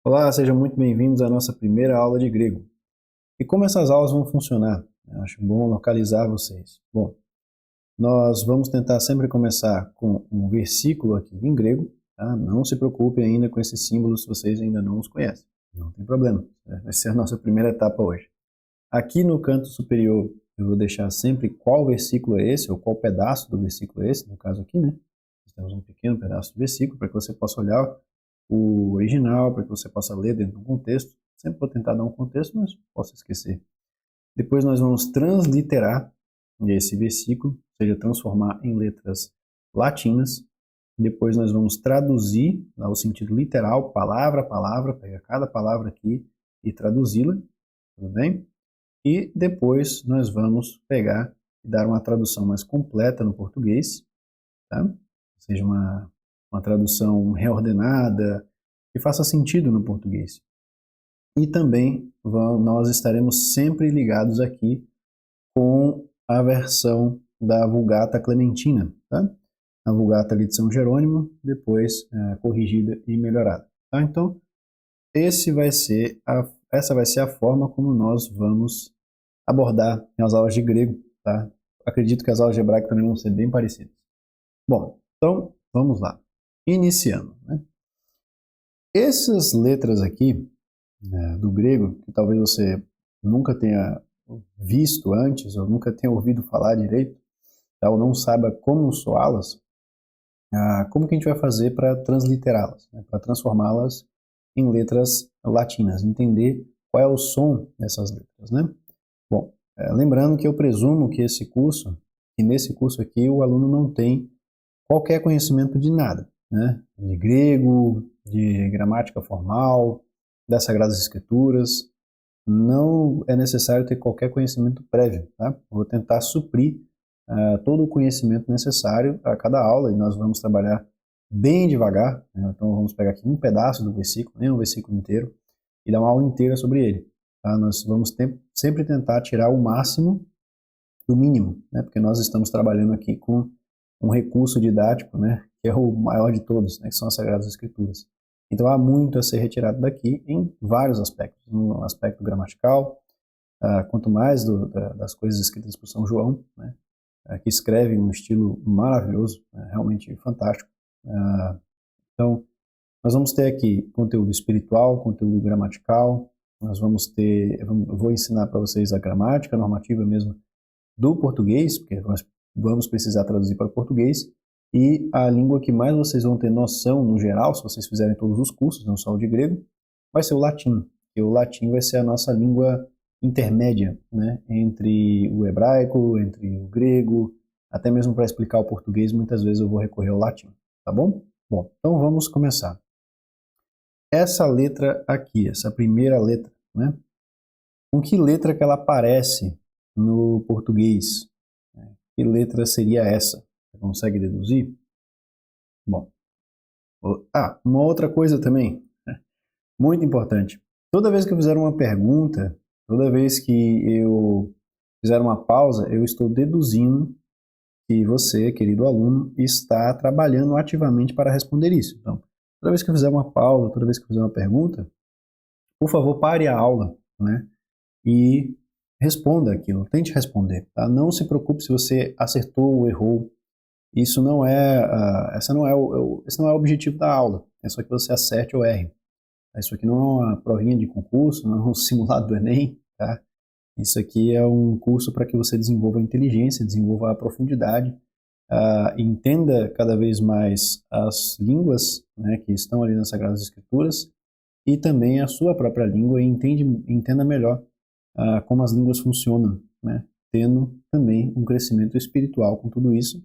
Olá, sejam muito bem-vindos à nossa primeira aula de grego. E como essas aulas vão funcionar? Eu acho bom localizar vocês. Bom, nós vamos tentar sempre começar com um versículo aqui em grego, tá? Não se preocupe ainda com esses símbolos se vocês ainda não os conhecem. Não tem problema, vai ser a nossa primeira etapa hoje. Aqui no canto superior eu vou deixar sempre qual versículo é esse, ou qual pedaço do versículo é esse, no caso aqui, né? Nós temos um pequeno pedaço de versículo para que você possa olhar o original, para que você possa ler dentro do contexto. Sempre vou tentar dar um contexto, mas posso esquecer. Depois nós vamos transliterar esse versículo, ou seja, transformar em letras latinas. Depois nós vamos traduzir ao sentido literal, palavra a palavra, pegar cada palavra aqui e traduzi-la, tudo bem? E depois nós vamos pegar e dar uma tradução mais completa no português, tá? Ou seja, uma tradução reordenada, que faça sentido no português. E também nós estaremos sempre ligados aqui com a versão da Vulgata Clementina, tá? A Vulgata ali de São Jerônimo, depois corrigida e melhorada. Tá? Então, essa vai ser a forma como nós vamos abordar as aulas de grego. Tá? Acredito que as aulas de hebraico também vão ser bem parecidas. Bom, então vamos lá. Iniciando. Né? Essas letras aqui, do grego, que talvez você nunca tenha visto antes, ou nunca tenha ouvido falar direito, tá? Ou não saiba como soá-las, como que a gente vai fazer para transliterá-las, né? Para transformá-las em letras latinas, entender qual é o som dessas letras, né? Bom, lembrando que eu presumo que nesse curso aqui, o aluno não tem qualquer conhecimento de nada, né? De grego, de gramática formal, das Sagradas Escrituras. Não é necessário ter qualquer conhecimento prévio, tá? Vou tentar suprir todo o conhecimento necessário a cada aula e nós vamos trabalhar bem devagar, né? Então vamos pegar aqui um pedaço do versículo, nem um versículo inteiro, e dar uma aula inteira sobre ele. Tá? Nós vamos sempre tentar tirar o máximo do mínimo, né? Porque nós estamos trabalhando aqui com um recurso didático, né? Que é o maior de todos, né? Que são as Sagradas Escrituras. Então há muito a ser retirado daqui em vários aspectos. No aspecto gramatical, quanto mais das coisas escritas por São João, né? Que escreve um estilo maravilhoso, realmente fantástico. Então, nós vamos ter aqui conteúdo espiritual, conteúdo gramatical, nós vamos ter, eu vou ensinar para vocês a gramática normativa mesmo do português, porque nós vamos precisar traduzir para o português, e a língua que mais vocês vão ter noção no geral, se vocês fizerem todos os cursos, não só o de grego, vai ser o latim. E o latim vai ser a nossa língua intermédia, né, entre o hebraico, entre o grego, até mesmo para explicar o português, muitas vezes eu vou recorrer ao latim, tá bom? Bom, então vamos começar. Essa letra aqui, essa primeira letra, né? Com que letra que ela aparece no português? Que letra seria essa? Você consegue deduzir? Bom, uma outra coisa também, muito importante. Toda vez que eu fizer uma pergunta, toda vez que eu fizer uma pausa, eu estou deduzindo que você, querido aluno, está trabalhando ativamente para responder isso. Então, toda vez que eu fizer uma pausa, toda vez que eu fizer uma pergunta, por favor, pare a aula, né? E responda aquilo, tente responder, tá? Não se preocupe se você acertou ou errou. Isso não é, esse não é o objetivo da aula. É só que você acerte ou erre. Isso aqui não é uma provinha de concurso, não é um simulado do Enem, tá? Isso aqui é um curso para que você desenvolva a inteligência, desenvolva a profundidade, entenda cada vez mais as línguas, né, que estão ali nas Sagradas Escrituras e também a sua própria língua e entenda melhor como as línguas funcionam, né, tendo também um crescimento espiritual com tudo isso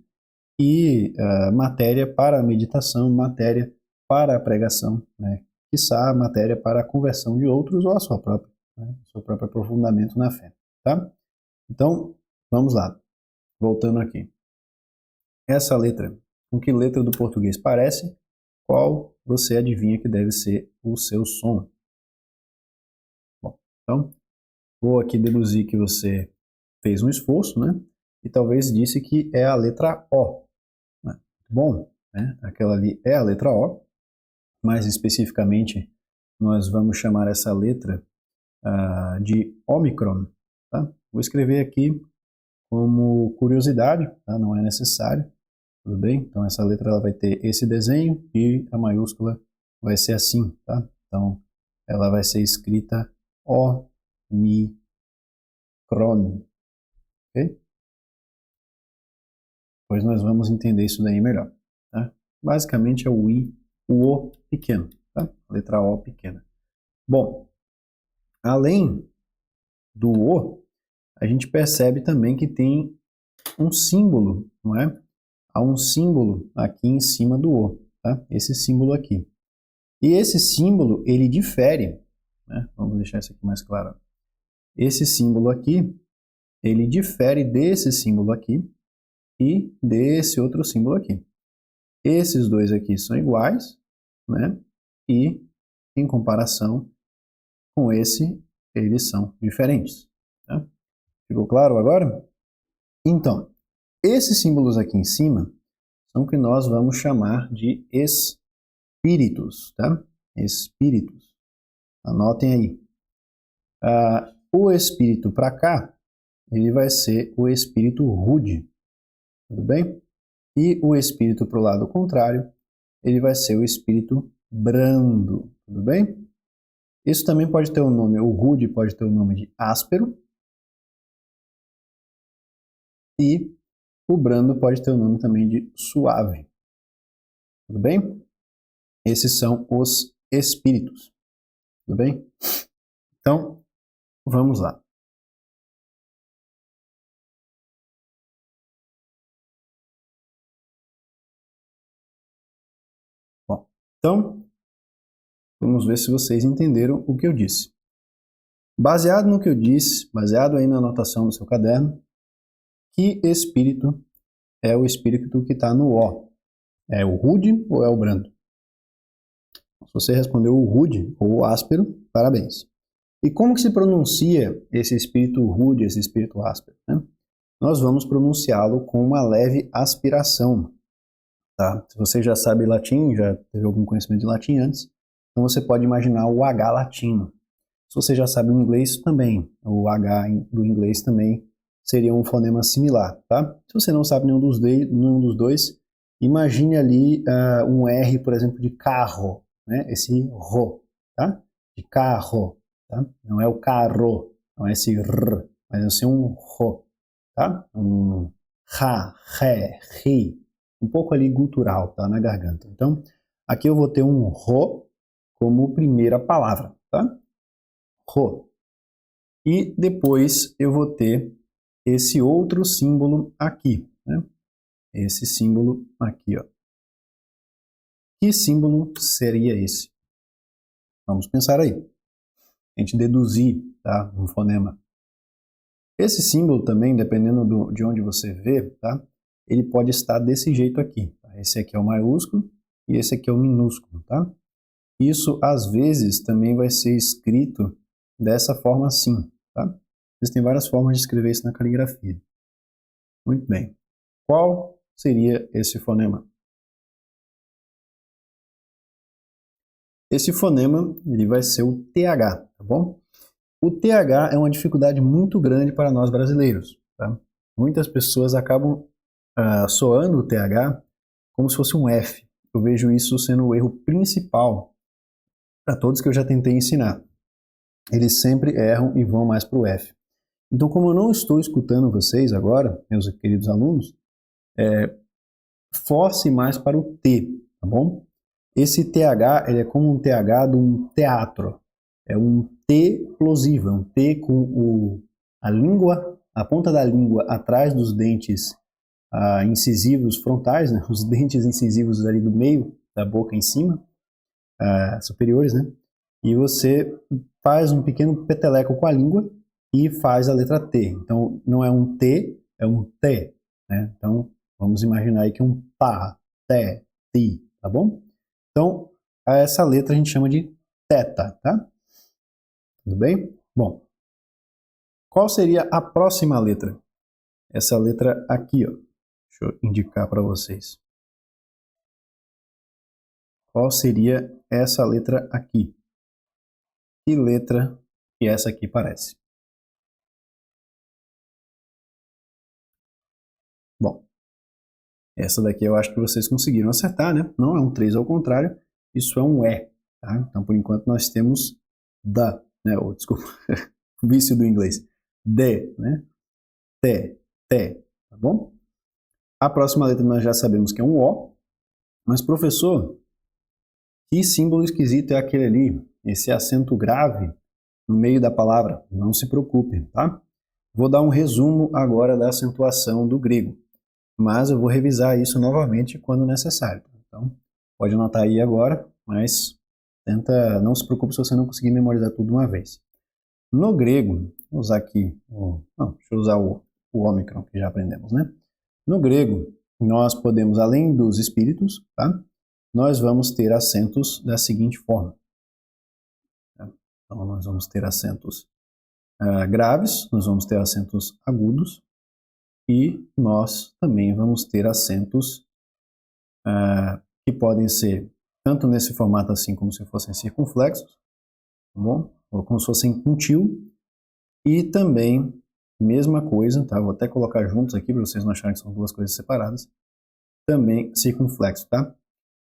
e matéria para a meditação, matéria para a pregação, né, quiçá matéria para a conversão de outros ou a sua própria, né, seu próprio aprofundamento na fé, tá? Então, vamos lá, voltando aqui. Essa letra, com que letra do português parece? Qual você adivinha que deve ser o seu som? Bom, então, vou aqui deduzir que você fez um esforço, né? E talvez disse que é a letra O. Né? Bom, né? Aquela ali é a letra O, mais especificamente nós vamos chamar essa letra de Ômicron. Tá? Vou escrever aqui como curiosidade, tá? Não é necessário, tudo bem? Então essa letra ela vai ter esse desenho e a maiúscula vai ser assim, tá? Então ela vai ser escrita Omicron, ok? Depois nós vamos entender isso daí melhor, tá? Basicamente é o I, o O pequeno, tá? Letra O pequena. Bom, além do O, a gente percebe também que tem um símbolo, não é? Há um símbolo aqui em cima do O, tá? Esse símbolo aqui. E esse símbolo, ele difere, né? Vamos deixar isso aqui mais claro. Esse símbolo aqui, ele difere desse símbolo aqui e desse outro símbolo aqui. Esses dois aqui são iguais, né? E, em comparação com esse, eles são diferentes. Tá? Ficou claro agora? Então, esses símbolos aqui em cima são o que nós vamos chamar de espíritos, tá? Espíritos. Anotem aí. O espírito para cá, ele vai ser o espírito rude, tudo bem? E o espírito para o lado contrário, ele vai ser o espírito brando, tudo bem? Isso também pode ter um nome, o rude pode ter o nome de áspero, e o brando pode ter o nome também de suave, tudo bem? Esses são os espíritos, tudo bem? Então, vamos lá. Bom, então, vamos ver se vocês entenderam o que eu disse. Baseado no que eu disse, baseado aí na anotação do seu caderno, que espírito é o espírito que está no O? É o rude ou é o brando? Se você respondeu o rude ou o áspero, parabéns. E como que se pronuncia esse espírito rude, esse espírito áspero? Né? Nós vamos pronunciá-lo com uma leve aspiração. Tá? Se você já sabe latim, já teve algum conhecimento de latim antes, então você pode imaginar o H latino. Se você já sabe o inglês, também. O H do inglês também seria um fonema similar. Tá? Se você não sabe nenhum dos dois, imagine ali um R, por exemplo, de carro. Né? Esse ro, tá? De carro. Tá? Não é o carro, não é esse r, mas é assim um ro. Tá? Um ra, ré, ri. Um pouco ali gutural, tá? Na garganta. Então, aqui eu vou ter um ro como primeira palavra. Tá? Ro. E depois eu vou ter esse outro símbolo aqui, né? Esse símbolo aqui, ó. Que símbolo seria esse? Vamos pensar aí. A gente deduzir, tá? Um fonema. Esse símbolo também, dependendo de onde você vê, tá? Ele pode estar desse jeito aqui. Tá? Esse aqui é o maiúsculo e esse aqui é o minúsculo, tá? Isso, às vezes, também vai ser escrito dessa forma assim, tá? Existem várias formas de escrever isso na caligrafia. Muito bem. Qual seria esse fonema? Esse fonema ele vai ser o TH, tá bom? O TH é uma dificuldade muito grande para nós brasileiros, tá? Muitas pessoas acabam soando o TH como se fosse um F. Eu vejo isso sendo o erro principal para todos que eu já tentei ensinar. Eles sempre erram e vão mais para o F. Então, como eu não estou escutando vocês agora, meus queridos alunos, force mais para o T, tá bom? Esse TH ele é como um TH de um teatro. É um T plosivo, é um T com a língua, a ponta da língua atrás dos dentes incisivos frontais, né? Os dentes incisivos ali do meio da boca em cima, superiores, né? E você faz um pequeno peteleco com a língua e faz a letra T. Então, não é um T, é um T, né? Então, vamos imaginar aí que é um pá, té, ti, tá bom? Então, essa letra a gente chama de teta, tá? Tudo bem? Bom, qual seria a próxima letra? Essa letra aqui, ó. Deixa eu indicar para vocês. Qual seria essa letra aqui? que letra que essa aqui parece? Bom, essa daqui eu acho que vocês conseguiram acertar, né? Não é um 3 ao contrário, isso é um E, tá? Então, por enquanto, nós temos da, né? Ou, desculpa, vício do inglês. D, né? T, T, tá bom? A próxima letra nós já sabemos que é um O, mas, professor, que símbolo esquisito é aquele ali? Esse acento grave no meio da palavra? Não se preocupe, tá? Vou dar um resumo agora da acentuação do grego, mas eu vou revisar isso novamente quando necessário. Então, pode anotar aí agora, mas não se preocupe se você não conseguir memorizar tudo de uma vez. No grego, vou usar aqui, deixa eu usar o ômicron que já aprendemos, né? No grego, nós podemos, além dos espíritos, tá? Nós vamos ter acentos da seguinte forma. Tá? Então, nós vamos ter acentos graves, nós vamos ter acentos agudos e nós também vamos ter acentos que podem ser tanto nesse formato assim como se fossem circunflexos, tá bom? Ou como se fossem com tio, e também mesma coisa, tá? Vou até colocar juntos aqui para vocês não acharem que são duas coisas separadas, também circunflexo, tá?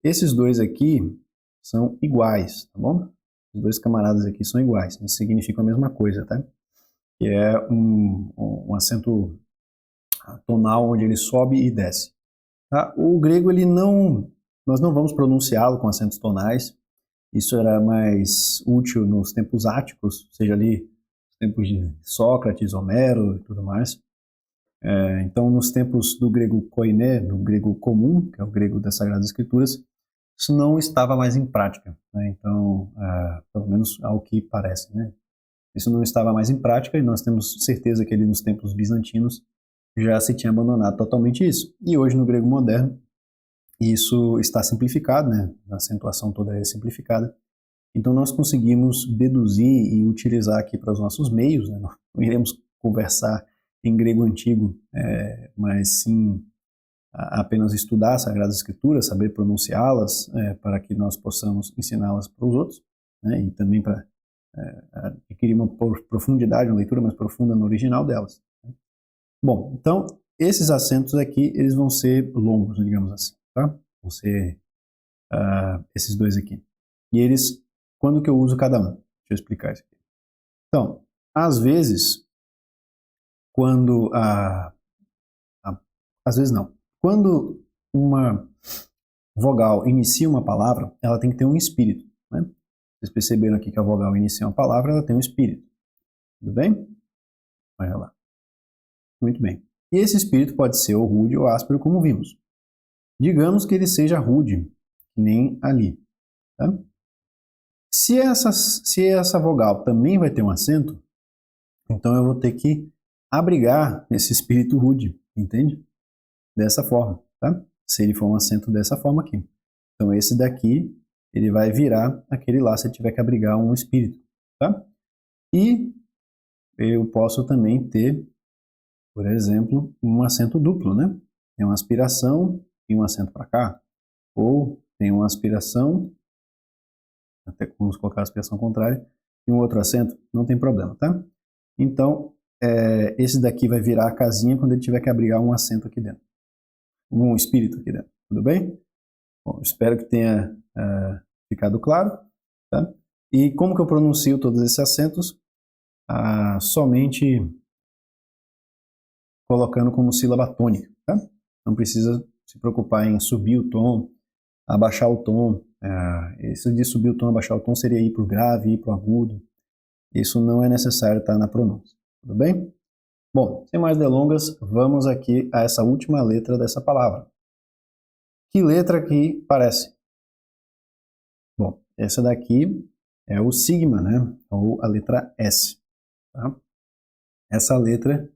Esses dois aqui são iguais, tá bom? Os dois camaradas aqui são iguais, isso significa a mesma coisa, tá? Que é um acento tonal onde ele sobe e desce. Tá? O grego, nós não vamos pronunciá-lo com acentos tonais, isso era mais útil nos tempos áticos, seja ali os tempos de Sócrates, Homero e tudo mais. Então, nos tempos do grego koiné, do grego comum, que é o grego das Sagradas Escrituras, isso não estava mais em prática, né? Então, pelo menos ao que parece, né? Isso não estava mais em prática e nós temos certeza que ali nos tempos bizantinos já se tinha abandonado totalmente isso. E hoje no grego moderno isso está simplificado, né? A acentuação toda é simplificada. Então nós conseguimos deduzir e utilizar aqui para os nossos meios, né? Não iremos conversar em grego antigo, mas sim apenas estudar as Sagradas Escrituras, saber pronunciá-las, para que nós possamos ensiná-las para os outros, né? E também para adquirir uma profundidade, uma leitura mais profunda no original delas. Bom, então esses acentos aqui eles vão ser longos, digamos assim, tá? Vão ser esses dois aqui. E eles, quando que eu uso cada um? Deixa eu explicar isso aqui. Então, às vezes, quando às vezes não. Quando uma vogal inicia uma palavra, ela tem que ter um espírito, né? Vocês perceberam aqui que a vogal inicia uma palavra, ela tem um espírito. Tudo bem? Olha lá. Muito bem. E esse espírito pode ser ou rude ou áspero, como vimos. Digamos que ele seja rude, que nem ali. Tá? Se essa vogal também vai ter um acento, então eu vou ter que abrigar esse espírito rude, entende? Dessa forma, tá? Se ele for um acento dessa forma aqui. Então esse daqui, ele vai virar aquele lá se ele tiver que abrigar um espírito, tá? E eu posso também ter, por exemplo, um acento duplo, né? Tem uma aspiração e um acento para cá. Ou tem uma aspiração, até vamos colocar a aspiração contrária, e um outro acento, não tem problema, tá? Então, esse daqui vai virar a casinha quando ele tiver que abrigar um acento aqui dentro. Um espírito aqui dentro, tudo bem? Bom, espero que tenha ficado claro, tá? E como que eu pronuncio todos esses acentos? Somente colocando como sílaba tônica, tá? Não precisa se preocupar em subir o tom, abaixar o tom. Isso de subir o tom, abaixar o tom seria ir para o grave, ir para o agudo. Isso não é necessário estar na pronúncia, tudo bem? Bom, sem mais delongas, vamos aqui a essa última letra dessa palavra. Que letra que parece? Bom, essa daqui é o sigma, né? Ou a letra S. Tá? Essa letra,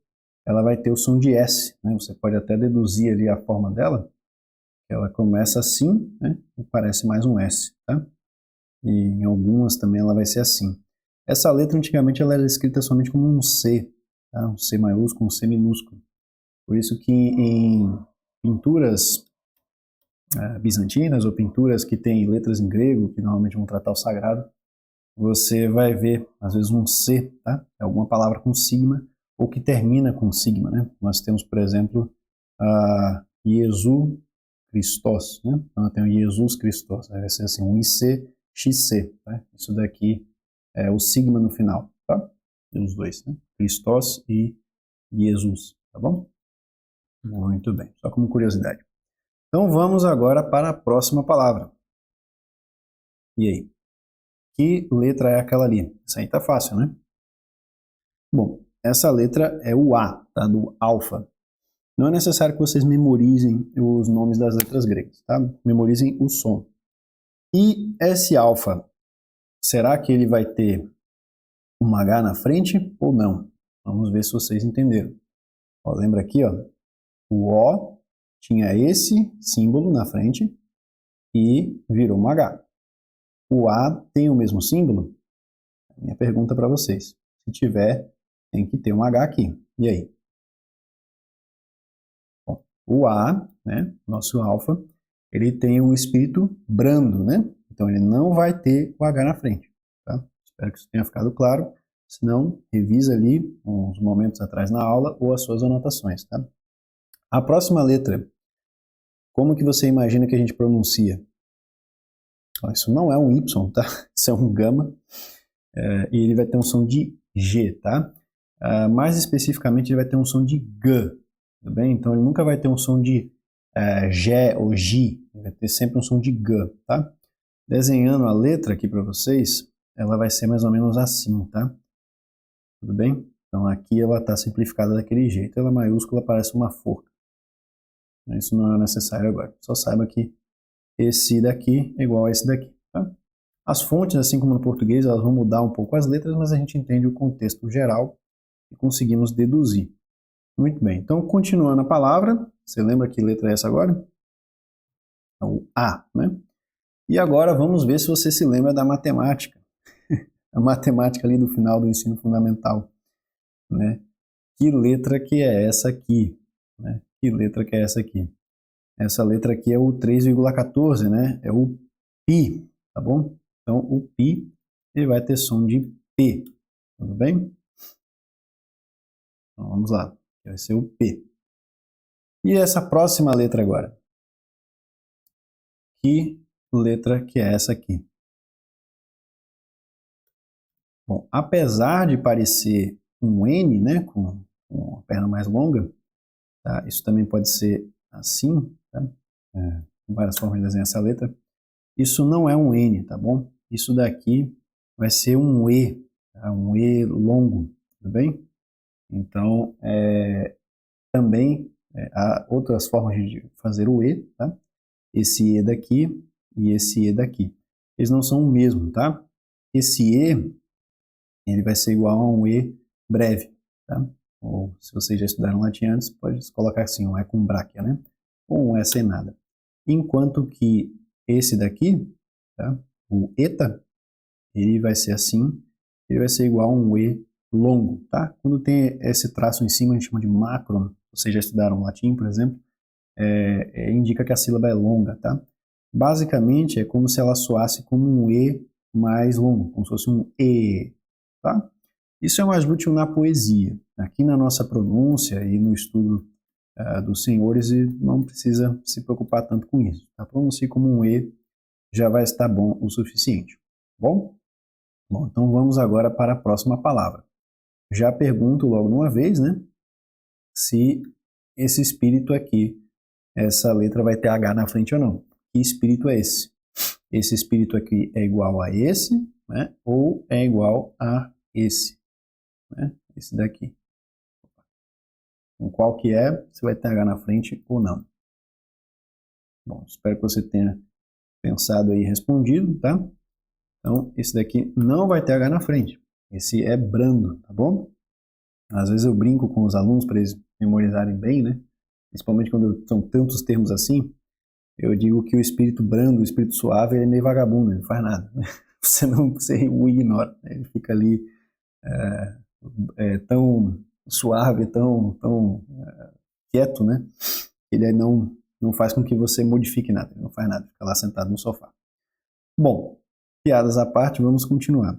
ela vai ter o som de S, né? Você pode até deduzir ali a forma dela. Ela começa assim, né? E parece mais um S, tá? E em algumas também ela vai ser assim. Essa letra antigamente ela era escrita somente como um C, tá? Um C maiúsculo, um C minúsculo. Por isso que em pinturas bizantinas ou pinturas que têm letras em grego, que normalmente vão tratar o sagrado, você vai ver, às vezes, um C, tá? É alguma palavra com sigma, ou que termina com sigma, né? Nós temos, por exemplo, Jesus Christos, né? Então eu tenho Jesus Christos, vai ser assim, um IC, XC, tá? Isso daqui é o sigma no final, tá? Tem os dois, né? Christos e Jesus, tá bom? Muito bem, só como curiosidade. Então vamos agora para a próxima palavra. E aí? Que letra é aquela ali? Isso aí tá fácil, né? Bom, essa letra é o A, tá? Do alfa. Não é necessário que vocês memorizem os nomes das letras gregas, tá? Memorizem o som. E esse alfa, será que ele vai ter um H na frente ou não? Vamos ver se vocês entenderam. Ó, lembra aqui, ó, o O tinha esse símbolo na frente e virou um H. O A tem o mesmo símbolo? Minha pergunta para vocês. Se tiver, tem que ter um H aqui. E aí? Bom, o A, né, nosso alfa, ele tem o espírito brando, né? Então ele não vai ter o H na frente, tá? Espero que isso tenha ficado claro. Se não, revisa ali uns momentos atrás na aula ou as suas anotações, tá? A próxima letra, como que você imagina que a gente pronuncia? Isso não é um Y, tá? Isso é um gama. E ele vai ter um som de G, tá? Mais especificamente, ele vai ter um som de G, tudo bem? Então ele nunca vai ter um som de G ou G, ele vai ter sempre um som de G, tá? Desenhando a letra aqui para vocês, ela vai ser mais ou menos assim, tá? Tudo bem? Então aqui ela está simplificada daquele jeito, ela maiúscula parece uma forca. Isso não é necessário agora, só saiba que esse daqui é igual a esse daqui, tá? As fontes, assim como no português, elas vão mudar um pouco as letras, mas a gente entende o contexto geral e conseguimos deduzir. Muito bem, então continuando a palavra, você lembra que letra é essa agora? É o A, né? E agora vamos ver se você se lembra da matemática. A matemática ali do final do ensino fundamental, né? Que letra que é essa aqui? Né? Que letra que é essa aqui? Essa letra aqui é o 3,14, né? É o π, tá bom? Então o π ele vai ter som de P, tudo bem? Então vamos lá, vai ser o P. E essa próxima letra agora? Que letra que é essa aqui? Bom, apesar de parecer um N, né, com a perna mais longa, tá? Isso também pode ser assim, tá? Várias formas de desenhar essa letra. Isso não é um N, tá bom? Isso daqui vai ser um E, tá? Um E longo, tudo bem? Então, também há outras formas de fazer o E, tá? Esse E daqui e esse E daqui. Eles não são o mesmo, tá? Esse E, ele vai ser igual a um E breve, tá? Ou se vocês já estudaram latim antes, pode colocar assim, um E com bráquia, né? Ou um E sem nada. Enquanto que esse daqui, tá? O eta, ele vai ser assim, ele vai ser igual a um E longo, tá? Quando tem esse traço em cima, a gente chama de macron. Vocês já estudaram latim, por exemplo, indica que a sílaba é longa, tá? Basicamente, é como se ela soasse como um E mais longo, como se fosse um E, tá? Isso é mais útil na poesia. Aqui na nossa pronúncia e no estudo dos senhores, não precisa se preocupar tanto com isso. Tá? Pronuncie como um E, já vai estar bom o suficiente. Bom? Bom, então vamos agora para a próxima palavra. Já pergunto logo de uma vez, né? Se esse espírito aqui, essa letra vai ter H na frente ou não. Que espírito é esse? Esse espírito aqui é igual a esse, né? Ou é igual a esse, né? Esse daqui. Com qual que é, se vai ter H na frente ou não. Bom, espero que você tenha pensado aí e respondido, tá? Então, esse daqui não vai ter H na frente. Esse é brando, tá bom? Às vezes eu brinco com os alunos para eles memorizarem bem, né? Principalmente quando são tantos termos assim, eu digo que o espírito brando, o espírito suave, ele é meio vagabundo, ele não faz nada. Você o ignora, né? Ele fica ali tão suave, tão quieto, né? Ele não faz com que você modifique nada, ele não faz nada, fica lá sentado no sofá. Bom, piadas à parte, vamos continuar.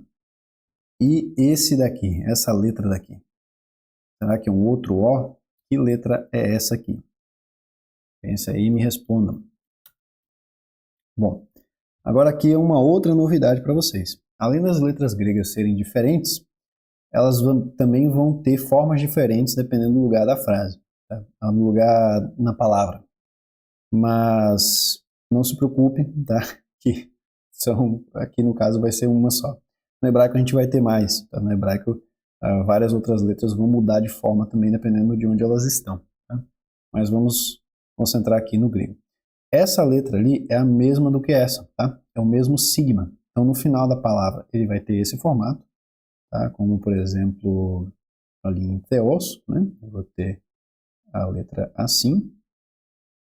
E esse daqui, essa letra daqui, será que é um outro O? Que letra é essa aqui? Pense aí e me respondam. Bom, agora aqui é uma outra novidade para vocês. Além das letras gregas serem diferentes, elas também vão ter formas diferentes dependendo do lugar da frase, tá? No lugar na palavra. Mas não se preocupe, tá? Que aqui no caso vai ser uma só. No hebraico a gente vai ter mais, tá? No hebraico várias outras letras vão mudar de forma também dependendo de onde elas estão, tá? Mas vamos concentrar aqui no grego. Essa letra ali é a mesma do que essa, tá? É o mesmo sigma. Então no final da palavra ele vai ter esse formato, tá? Como por exemplo ali em theos, né? Eu vou ter a letra assim,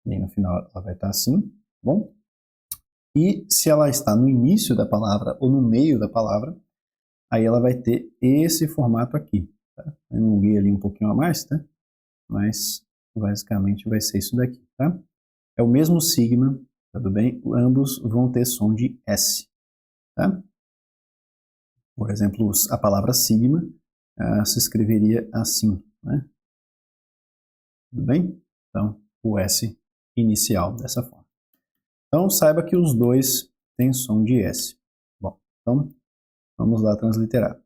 e aí no final ela vai estar assim, tá bom? E se ela está no início da palavra ou no meio da palavra, aí ela vai ter esse formato aqui, tá? Eu não li ali um pouquinho a mais, tá? Mas basicamente vai ser isso daqui, tá? É o mesmo sigma, tudo bem? Ambos vão ter som de S, tá? Por exemplo, a palavra sigma se escreveria assim, né? Tudo bem? Então, o S inicial dessa forma. Então, saiba que os dois têm som de S. Bom, então, vamos lá transliterar.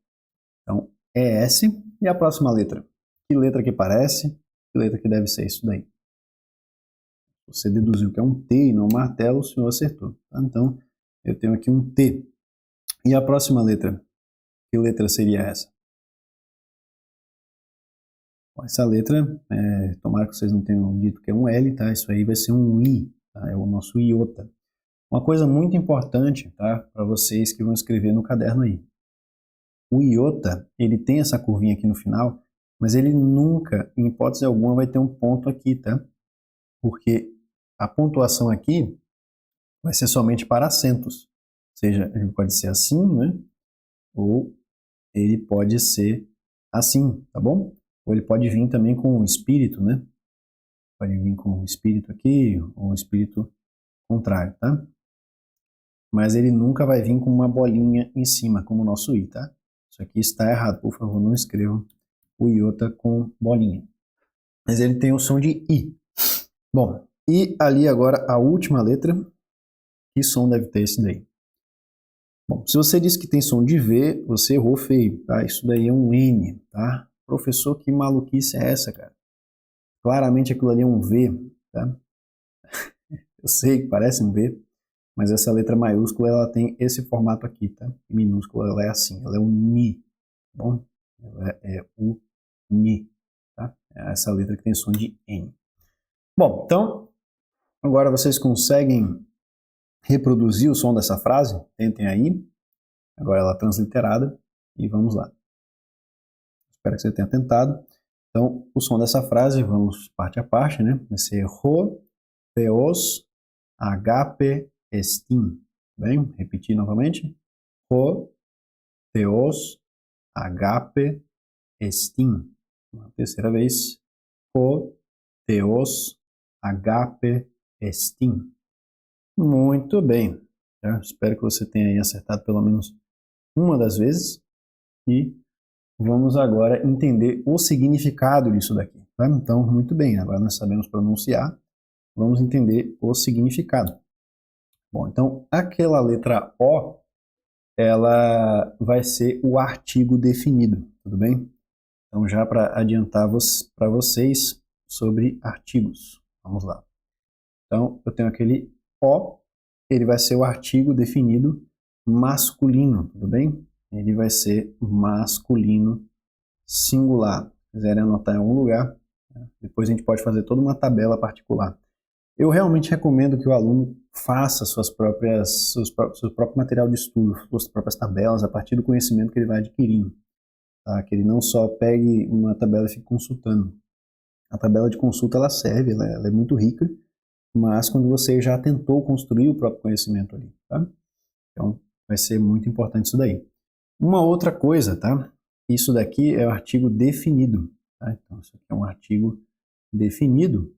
Então, é S. E a próxima letra? Que letra que parece? Que letra que deve ser isso daí? Você deduziu que é um T e não um martelo, o senhor acertou. Tá? Então, eu tenho aqui um T. E a próxima letra? Que letra seria essa? Bom, essa letra, tomara que vocês não tenham dito que é um L, tá? Isso aí vai ser um I, tá? É o nosso iota. Uma coisa muito importante, tá? Para vocês que vão escrever no caderno aí. O iota, ele tem essa curvinha aqui no final, mas ele nunca, em hipótese alguma, vai ter um ponto aqui, tá? Porque a pontuação aqui vai ser somente para acentos. Ou seja, ele pode ser assim, né? Ou ele pode ser assim, tá bom? Ou ele pode vir também com um espírito, né? Pode vir com um espírito aqui, ou um espírito contrário, tá? Mas ele nunca vai vir com uma bolinha em cima, como o nosso I, tá? Isso aqui está errado, por favor, não escrevam o iota com bolinha. Mas ele tem o som de I. Bom, e ali agora a última letra, que som deve ter esse daí? Bom, se você disse que tem som de V, você errou feio, tá? Isso daí é um N, tá? Professor, que maluquice é essa, cara? Claramente aquilo ali é um V, tá? Eu sei que parece um V, mas essa letra maiúscula ela tem esse formato aqui, tá? E minúscula ela é assim, ela é um Ni, tá bom? Ela é o Ni, tá? É essa letra que tem som de N. Bom, então, agora vocês conseguem reproduzir o som dessa frase? Tentem aí. Agora ela transliterada e vamos lá. Espero que você tenha tentado. Então, o som dessa frase, vamos parte a parte, né? Vai ser Ho, Theos, Agape, Estin. Bem, repetir novamente. Ho, Theos, Agape, Estin. Uma terceira vez. Ho, Theos, Agape, Estin. Muito bem. Espero que você tenha aí acertado pelo menos uma das vezes. E vamos agora entender o significado disso daqui. Tá? Então, muito bem, agora nós sabemos pronunciar, vamos entender o significado. Bom, então, aquela letra O, ela vai ser o artigo definido, tudo bem? Então, já para adiantar para vocês sobre artigos. Vamos lá. Então, eu tenho aquele O, ele vai ser o artigo definido masculino, tudo bem? Ele vai ser masculino singular. Se quiserem anotar em algum lugar, depois a gente pode fazer toda uma tabela particular. Eu realmente recomendo que o aluno faça seu próprio material de estudo, suas próprias tabelas, a partir do conhecimento que ele vai adquirindo. Tá? Que ele não só pegue uma tabela e fique consultando. A tabela de consulta ela serve, ela é muito rica, mas quando você já tentou construir o próprio conhecimento ali. Tá? Então, vai ser muito importante isso daí. Uma outra coisa, tá? Isso daqui é o artigo definido. Tá? Então, isso aqui é um artigo definido.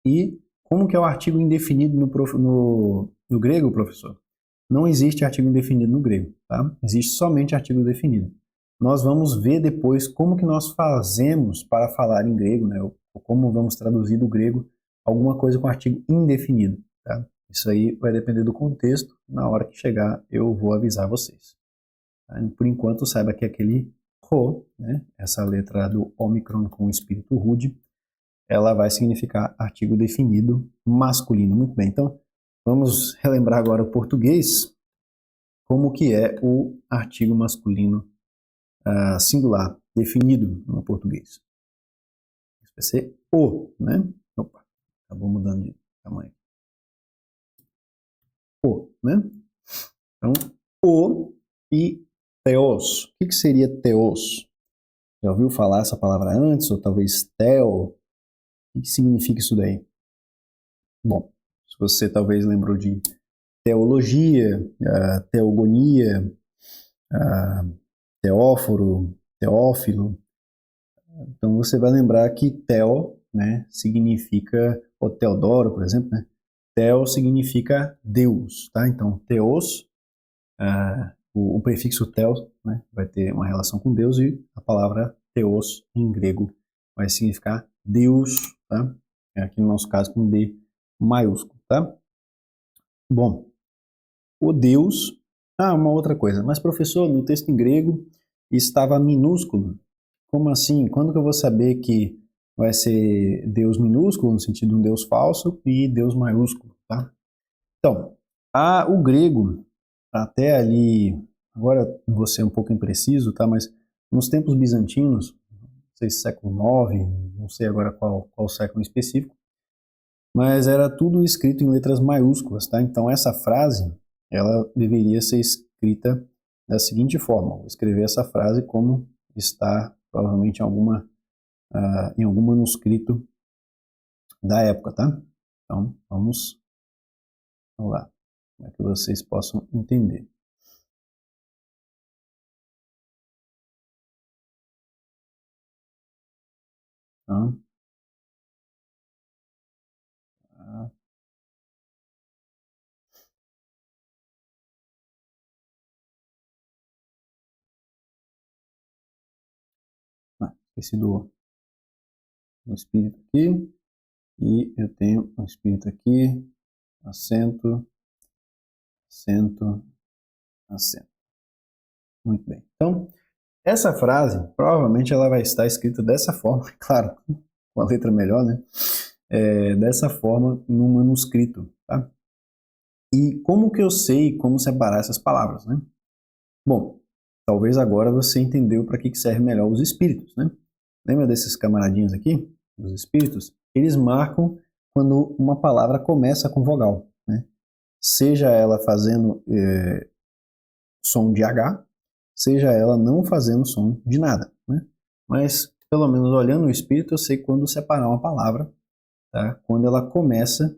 E como que é o artigo indefinido no grego, professor? Não existe artigo indefinido no grego. Tá? Existe somente artigo definido. nós vamos ver depois como que nós fazemos para falar em grego, né? Ou como vamos traduzir do grego alguma coisa com artigo indefinido, tá? Isso aí vai depender do contexto. Na hora que chegar, eu vou avisar vocês. Tá? Por enquanto, saiba que aquele ro, né? Essa letra do ômicron com o espírito rude, ela vai significar artigo definido masculino. Muito bem, então vamos relembrar agora o português, como que é o artigo masculino singular definido no português. Isso vai ser o, né? Opa, acabou mudando de tamanho. O, né? Então, o e theos. O que seria theos? Já ouviu falar essa palavra antes? Ou talvez theo? O que significa isso daí? Bom, se você talvez lembrou de teologia, teogonia, teóforo, teófilo, então você vai lembrar que teo, né, significa, ou Teodoro, por exemplo, né, teo significa Deus, tá? Então theos, o prefixo theos, né, vai ter uma relação com Deus e a palavra theos em grego vai significar Deus, tá? Aqui no nosso caso com D maiúsculo, tá? Bom, o Deus. Uma outra coisa. Mas, professor, no texto em grego estava minúsculo. Como assim? Quando que eu vou saber que vai ser Deus minúsculo, no sentido de um Deus falso, e Deus maiúsculo, tá? Então, o grego, até ali, agora vou ser um pouco impreciso, tá? Mas nos tempos bizantinos, não sei se século IX, não sei agora qual século em específico, mas era tudo escrito em letras maiúsculas, tá? Então essa frase, ela deveria ser escrita da seguinte forma. Vou escrever essa frase como está provavelmente em algum manuscrito da época, tá? Então vamos lá, para que vocês possam entender. Então, esqueci do espírito aqui, e eu tenho um espírito aqui, acento, acento, acento. Muito bem. Então, essa frase, provavelmente ela vai estar escrita dessa forma, claro, com a letra melhor, né? Dessa forma no manuscrito, tá? E como que eu sei como separar essas palavras, né? Bom, talvez agora você entendeu para que serve melhor os espíritos, né? Lembra desses camaradinhos aqui, os espíritos? Eles marcam quando uma palavra começa com vogal, né? Seja ela fazendo som de H, seja ela não fazendo som de nada, né? Mas, pelo menos olhando o espírito, eu sei quando separar uma palavra, tá? Quando ela começa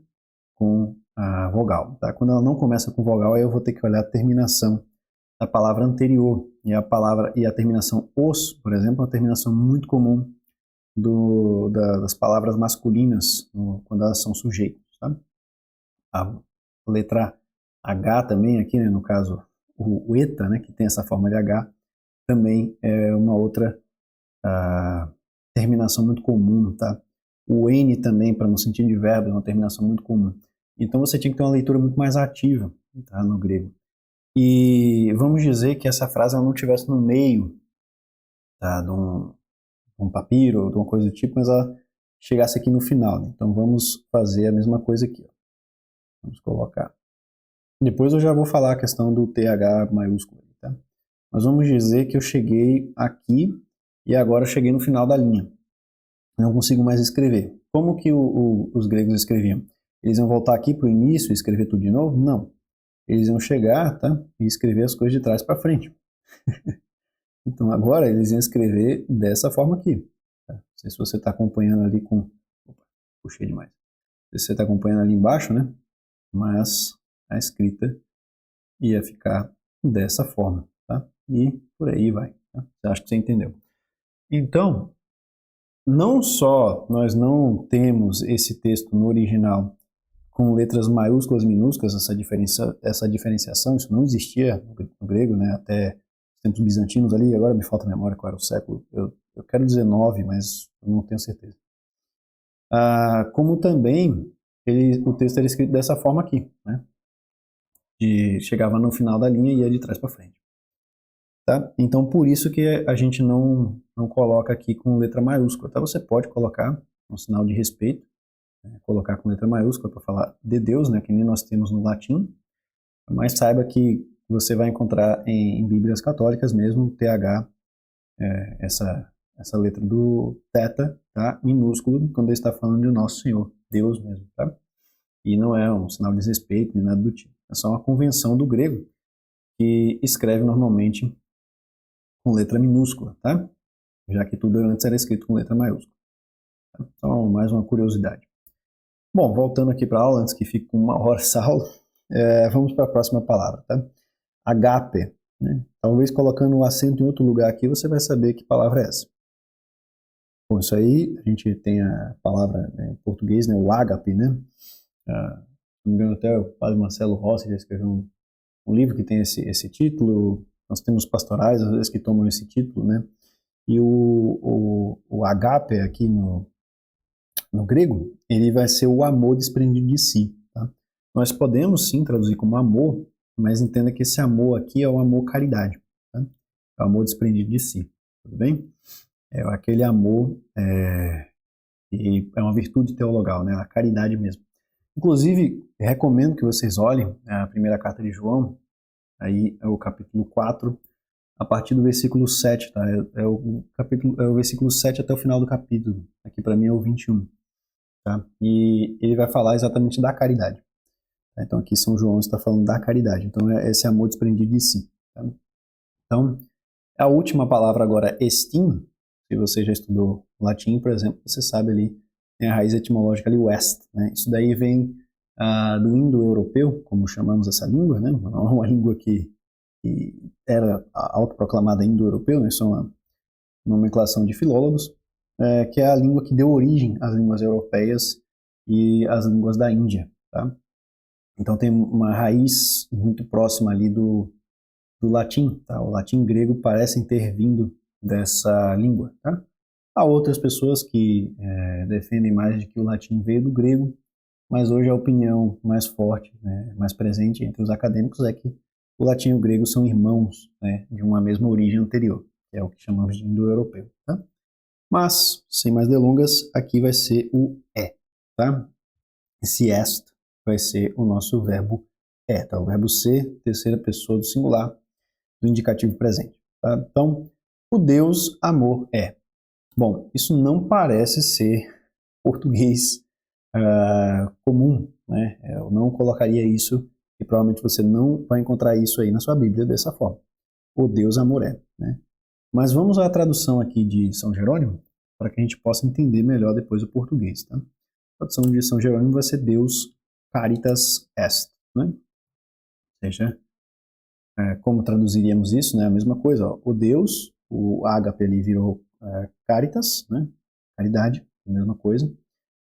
com a vogal, tá? Quando ela não começa com vogal, aí eu vou ter que olhar a terminação da palavra anterior. E a terminação os, por exemplo, é uma terminação muito comum das palavras masculinas, quando elas são sujeitos, tá? A letra H também aqui, né, no caso, o eta, né, que tem essa forma de H, também é uma outra terminação muito comum, tá? O N também, para no sentido de verbo, é uma terminação muito comum. Então você tinha que ter uma leitura muito mais ativa, tá, no grego. E vamos dizer que essa frase ela não estivesse no meio, tá, de um papiro ou de uma coisa do tipo, mas ela chegasse aqui no final, né? Então vamos fazer a mesma coisa aqui, ó. Vamos colocar. Depois eu já vou falar a questão do TH maiúsculo, tá? Mas vamos dizer que eu cheguei aqui e agora eu cheguei no final da linha. Não consigo mais escrever. Como que os gregos escreviam? Eles iam voltar aqui para o início e escrever tudo de novo? Não. Eles iam chegar, tá? E escrever as coisas de trás para frente. Então agora eles iam escrever dessa forma aqui. Tá? Não sei se você está acompanhando ali com... Opa, puxei demais. Não sei se você está acompanhando ali embaixo, né? Mas a escrita ia ficar dessa forma, tá? E por aí vai. Tá? Acho que você entendeu. Então, não só nós não temos esse texto no original com letras maiúsculas, minúsculas, essa diferenciação, isso não existia no grego, né, até tempos bizantinos ali, agora me falta a memória qual era o século, eu quero dizer 9, mas eu não tenho certeza. Como também o texto era escrito dessa forma aqui, né? Chegava no final da linha e ia de trás para frente. Tá? Então, por isso que a gente não coloca aqui com letra maiúscula. Tá? Você pode colocar um sinal de respeito, né? Colocar com letra maiúscula para falar de Deus, né? Que nem nós temos no latim, mas saiba que você vai encontrar em Bíblias católicas mesmo TH, essa letra do teta, tá? Minúsculo, quando ele está falando de Nosso Senhor, Deus mesmo. Tá? E não é um sinal de desrespeito nem nada do tipo. É só uma convenção do grego que escreve normalmente com letra minúscula, tá? Já que tudo antes era escrito com letra maiúscula. Tá? Então, mais uma curiosidade. Bom, voltando aqui para a aula, antes que fique com 1 hora essa aula, vamos para a próxima palavra, tá? Agape, né? Talvez colocando o acento em outro lugar aqui, você vai saber que palavra é essa. Bom, isso aí, a gente tem a palavra, né, em português, né, o ágape, né? Não me engano, até o padre Marcelo Rossi já escreveu um livro que tem esse título. Nós temos pastorais, às vezes, que tomam esse título, né? E o agape aqui no grego, ele vai ser o amor desprendido de si. Tá? Nós podemos sim traduzir como amor, mas entenda que esse amor aqui é o amor caridade. Tá? É o amor desprendido de si. Tudo bem? É aquele amor que é uma virtude teologal, né? A caridade mesmo. Inclusive, recomendo que vocês olhem a primeira carta de João, aí é o capítulo 4, a partir do versículo 7, tá? É o versículo 7 até o final do capítulo. Aqui para mim é o 21. Tá? E ele vai falar exatamente da caridade. Tá? Então aqui São João está falando da caridade. Então é esse amor desprendido de si. Tá? Então, a última palavra agora, estim, se você já estudou latim, por exemplo, você sabe ali, tem a raiz etimológica ali, west. Né? Isso daí vem do indo-europeu, como chamamos essa língua, né? Não é uma língua que era autoproclamada indo-europeu, né? Isso é uma nomenclação de filólogos, que é a língua que deu origem às línguas europeias e às línguas da Índia. Tá? Então tem uma raiz muito próxima ali do latim. Tá? O latim e o grego parecem ter vindo dessa língua. Tá? Há outras pessoas que defendem mais de que o latim veio do grego, mas hoje a opinião mais forte, né, mais presente entre os acadêmicos é que o latim e o grego são irmãos, né, de uma mesma origem anterior, que é o que chamamos de indo-europeu. Tá? Mas, sem mais delongas, aqui vai ser o é. Tá? Esse est vai ser o nosso verbo é. Tá? O verbo ser, terceira pessoa do singular, do indicativo presente. Tá? Então, o Deus amor é. Bom, isso não parece ser português comum, né? Eu não colocaria isso e provavelmente você não vai encontrar isso aí na sua Bíblia dessa forma. O Deus amor é, né? Mas vamos à tradução aqui de São Jerônimo para que a gente possa entender melhor depois o português, tá? A tradução de São Jerônimo vai ser Deus caritas est, né? Ou seja, como traduziríamos isso, né? A mesma coisa, ó. O Deus, o ágape ali virou caritas, né? Caridade, a mesma coisa.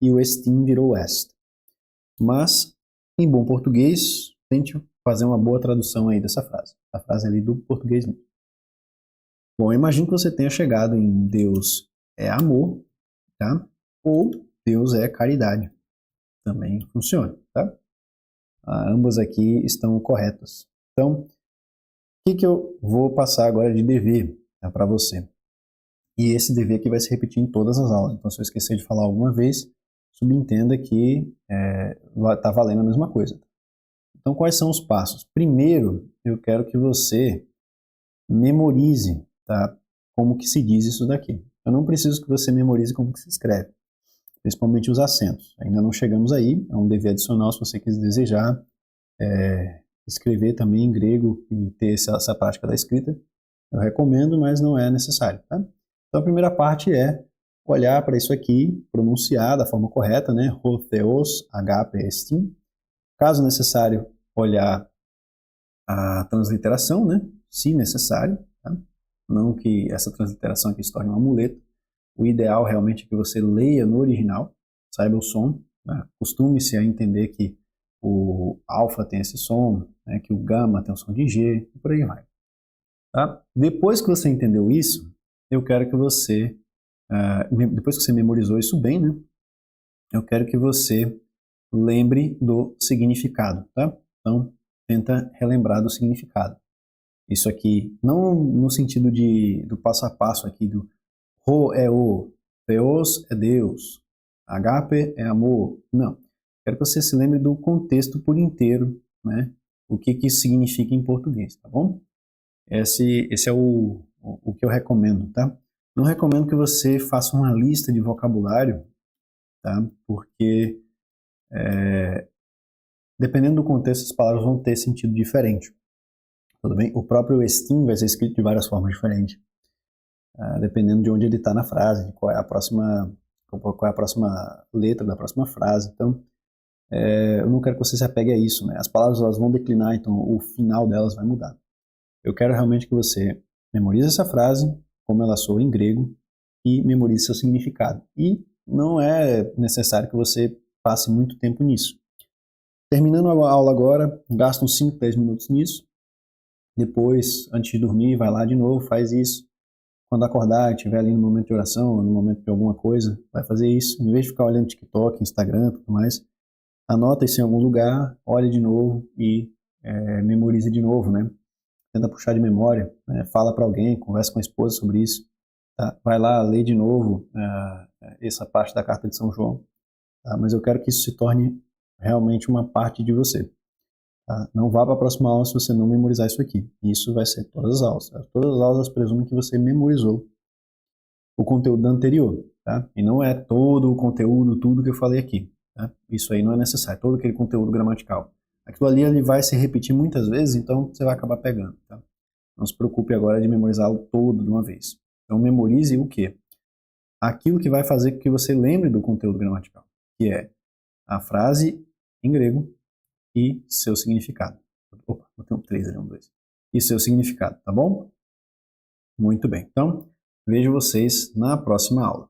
E o estim virou est. Mas, em bom português, tente fazer uma boa tradução aí dessa frase. A frase ali do português mesmo. Bom, eu imagino que você tenha chegado em Deus é amor, tá? Ou Deus é caridade. Também funciona, tá? Ambas aqui estão corretas. Então, o que eu vou passar agora de dever, tá, para você? E esse dever aqui vai se repetir em todas as aulas. Então, se eu esquecer de falar alguma vez, subentenda que está valendo a mesma coisa. Então, quais são os passos? Primeiro, eu quero que você memorize, tá, como que se diz isso daqui. Eu não preciso que você memorize como que se escreve, principalmente os acentos. Ainda não chegamos aí, é um dever adicional se você quiser desejar escrever também em grego e ter essa prática da escrita. Eu recomendo, mas não é necessário. Tá? Então, a primeira parte é olhar para isso aqui, pronunciar da forma correta, né? Ho theos agape estim. Caso necessário, olhar a transliteração, né? Se necessário. Tá? Não que essa transliteração aqui se torne um amuleto. O ideal realmente é que você leia no original, saiba o som, né? Costume-se a entender que o alfa tem esse som, né? Que o gama tem o som de G, e por aí vai. Tá? Depois que você entendeu isso, eu quero que você, depois que você memorizou isso bem, né? Eu quero que você lembre do significado, tá? Então, tenta relembrar do significado. Isso aqui, não no sentido do passo a passo aqui, do Ho é o, Theos é Deus, Agape é amor. Não. Quero que você se lembre do contexto por inteiro, né? O que isso significa em português, tá bom? Esse é o que eu recomendo, tá? Não recomendo que você faça uma lista de vocabulário, tá? Porque dependendo do contexto, as palavras vão ter sentido diferente. Tudo bem? O próprio Steam vai ser escrito de várias formas diferentes, dependendo de onde ele está na frase, de qual é a próxima letra da próxima frase. Então, eu não quero que você se apegue a isso, né? As palavras elas vão declinar, então o final delas vai mudar. Eu quero realmente que você memorize essa frase, como ela soa em grego, e memorize seu significado. E não é necessário que você passe muito tempo nisso. Terminando a aula agora, gasta uns 5, 10 minutos nisso. Depois, antes de dormir, vai lá de novo, faz isso. Quando acordar, estiver ali no momento de oração, no momento de alguma coisa, vai fazer isso. Em vez de ficar olhando TikTok, Instagram, tudo mais, anota isso em algum lugar, olhe de novo e memorize de novo, né? Tenta puxar de memória, né? Fala para alguém, conversa com a esposa sobre isso. Tá? Vai lá, lê de novo essa parte da carta de São João. Tá? Mas eu quero que isso se torne realmente uma parte de você. Tá? Não vá para a próxima aula se você não memorizar isso aqui. Isso vai ser todas as aulas. Tá? Todas as aulas presumem que você memorizou o conteúdo anterior. Tá? E não é todo o conteúdo, tudo que eu falei aqui. Tá? Isso aí não é necessário, todo aquele conteúdo gramatical. Aquilo ali ele vai se repetir muitas vezes, então você vai acabar pegando. Tá? Não se preocupe agora de memorizá-lo todo de uma vez. Então memorize o quê? Aquilo que vai fazer com que você lembre do conteúdo gramatical, que é a frase em grego e seu significado. Opa, botei um 3 ali, um 2. E seu significado, tá bom? Muito bem. Então, vejo vocês na próxima aula.